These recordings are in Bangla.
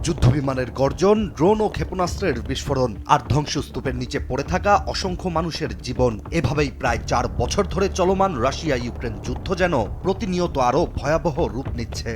যুদ্ধবিমানের গর্জন, ড্রোন ও ক্ষেপণাস্ত্রের বিস্ফোরণ আর ধ্বংসস্তূপের নিচে পড়ে থাকা অসংখ্য মানুষের জীবন। এভাবেই প্রায় 4 বছর ধরে চলমান রাশিয়া ইউক্রেন যুদ্ধ যেন প্রতিনিয়ত আরও ভয়াবহ রূপ নিচ্ছে।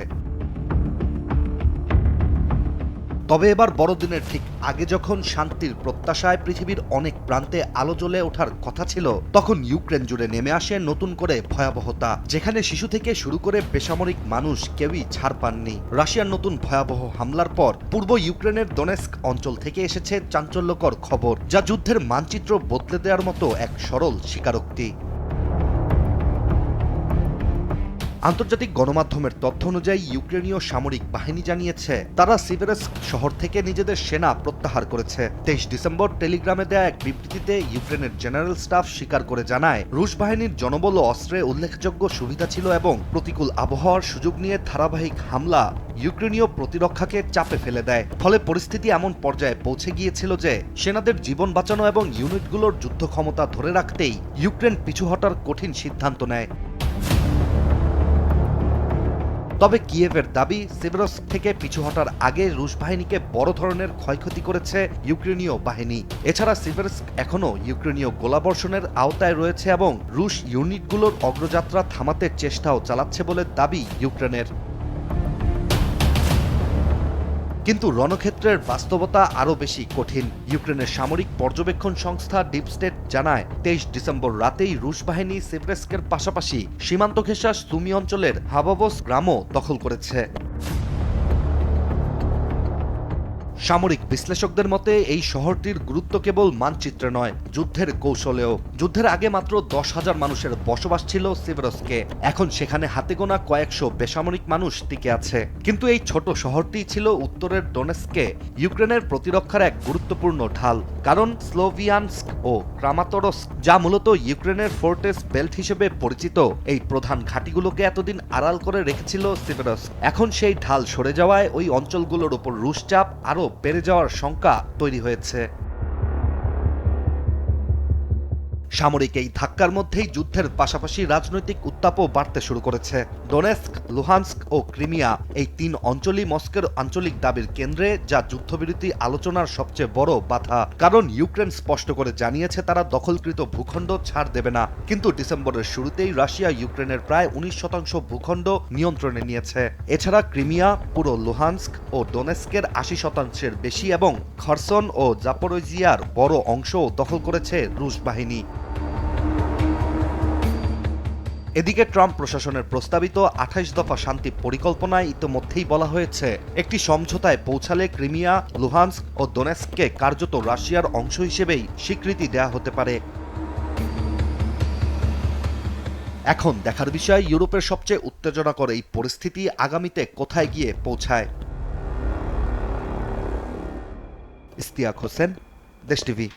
তবে এবার বড়দিনের ঠিক আগে যখন শান্তির প্রত্যাশায় পৃথিবীর অনেক প্রান্তে আলো জ্বলে ওঠার কথা ছিল, তখন ইউক্রেন জুড়ে নেমে আসে নতুন করে ভয়াবহতা, যেখানে শিশু থেকে শুরু করে বেসামরিক মানুষ কেউই ছাড় পাননি। রাশিয়ার নতুন ভয়াবহ হামলার পর পূর্ব ইউক্রেনের দোনেস্ক অঞ্চল থেকে এসেছে চাঞ্চল্যকর খবর, যা যুদ্ধের মানচিত্র বদলে দেওয়ার মতো এক সরল স্বীকারোক্তি। আন্তর্জাতিক গণমাধ্যমের তথ্য অনুযায়ী ইউক্রেনীয় সামরিক বাহিনী জানিয়েছে তারা সিভেরস্ক শহর থেকে নিজেদের সেনা প্রত্যাহার করেছে। 23 ডিসেম্বর টেলিগ্রামে দেয়া এক বিবৃতিতে ইউক্রেনের জেনারেল স্টাফ স্বীকার করে জানায়, রুশ বাহিনীর জনবল ও অস্ত্রে উল্লেখযোগ্য সুবিধা ছিল এবং প্রতিকূল আবহাওয়ার সুযোগ নিয়ে ধারাবাহিক হামলা ইউক্রেনীয় প্রতিরক্ষাকে চাপে ফেলে দেয়। ফলে পরিস্থিতি এমন পর্যায়ে পৌঁছে গিয়েছিল যে সেনাদের জীবন বাঁচানো এবং ইউনিটগুলোর যুদ্ধ ক্ষমতা ধরে রাখতেই ইউক্রেন পিছু হটার কঠিন সিদ্ধান্ত নেয়। তবে কিয়েভের দাবি, সিভেরস্ক থেকে পিছু হটার আগে রুশ বাহিনীকে বড় ধরনের ক্ষয়ক্ষতি করেছে ইউক্রেনীয় বাহিনী। এছাড়া সিভেরস্ক এখনও ইউক্রেনীয় গোলাবর্ষণের আওতায় রয়েছে এবং রুশ ইউনিটগুলোর অগ্রযাত্রা থামাতে চেষ্টাও চালাচ্ছে বলে দাবি ইউক্রেনের। কিন্তু রণক্ষেত্রের বাস্তবতা আরও বেশি কঠিন। ইউক্রেনের সামরিক পর্যবেক্ষণ সংস্থা ডিপ স্টেট জানায়, 23 ডিসেম্বর রাতেই রুশ বাহিনী সিভেরস্কের পাশাপাশি সীমান্ত ঘেঁষা সুমি অঞ্চলের হাবাবস গ্রামও দখল করেছে। সামরিক বিশ্লেষকদের মতে এই শহরটির গুরুত্ব কেবল মানচিত্রে নয়, যুদ্ধের কৌশলেও। যুদ্ধের আগে মাত্র 10,000 মানুষের বসবাস ছিল সিভেরস্কে, এখন সেখানে হাতে গোনা কয়েকশো বেসামরিক মানুষ টিকে আছে। কিন্তু এই ছোট শহরটি ছিল উত্তরের ডোনেস্কে ইউক্রেনের প্রতিরক্ষার এক গুরুত্বপূর্ণ ঢাল, কারণ স্লোভিয়ানস্ক ও ক্রামাতরস্ক, যা মূলত ইউক্রেনের ফোর্টেস বেল্ট হিসেবে পরিচিত, এই প্রধান ঘাঁটিগুলোকে এতদিন আড়াল করে রেখেছিল সিভেরস্ক। এখন সেই ঢাল সরে যাওয়ায় ওই অঞ্চলগুলোর উপর রুশ চাপ আরও বেড়ে যাওয়ার শঙ্কা তৈরি হয়েছে। সামরিক এই ধাক্কার মধ্যেই যুদ্ধের পাশাপাশি রাজনৈতিক উত্তাপও বাড়তে শুরু করেছে। ডোনেস্ক, লুহান্স্ক ও ক্রিমিয়া, এই 3 অঞ্চলই মস্কোর আঞ্চলিক দাবির কেন্দ্রে, যা যুদ্ধবিরতি আলোচনার সবচেয়ে বড় বাধা। কারণ ইউক্রেন স্পষ্ট করে জানিয়েছে তারা দখলকৃত ভূখণ্ড ছাড় দেবে না। কিন্তু ডিসেম্বরের শুরুতেই রাশিয়া ইউক্রেনের প্রায় 19% ভূখণ্ড নিয়ন্ত্রণে নিয়েছে। এছাড়া ক্রিমিয়া, পুরো লুহান্স্ক ও ডোনেস্কের 80% বেশি এবং খারসন ও জাপোরোজিয়ার বড় অংশও দখল করেছে রুশ বাহিনী। এদিকে ট্রাম্প প্রশাসনের প্রস্তাবিত 28 দফা শান্তি পরিকল্পনায় ইতোমধ্যেই বলা হয়েছে, একটি সমঝোতায় পৌঁছালে ক্রিমিয়া, লুহান্স্ক ও দোনেস্ককে কার্যত রাশিয়ার অংশ হিসেবেই স্বীকৃতি দেয়া হতে পারে। এখন দেখার বিষয়, ইউরোপের সবচেয়ে উত্তেজনাকর এই পরিস্থিতি আগামীতে কোথায় গিয়ে পৌঁছায়। ইশতিয়াক হোসেন, দেশ টিভি।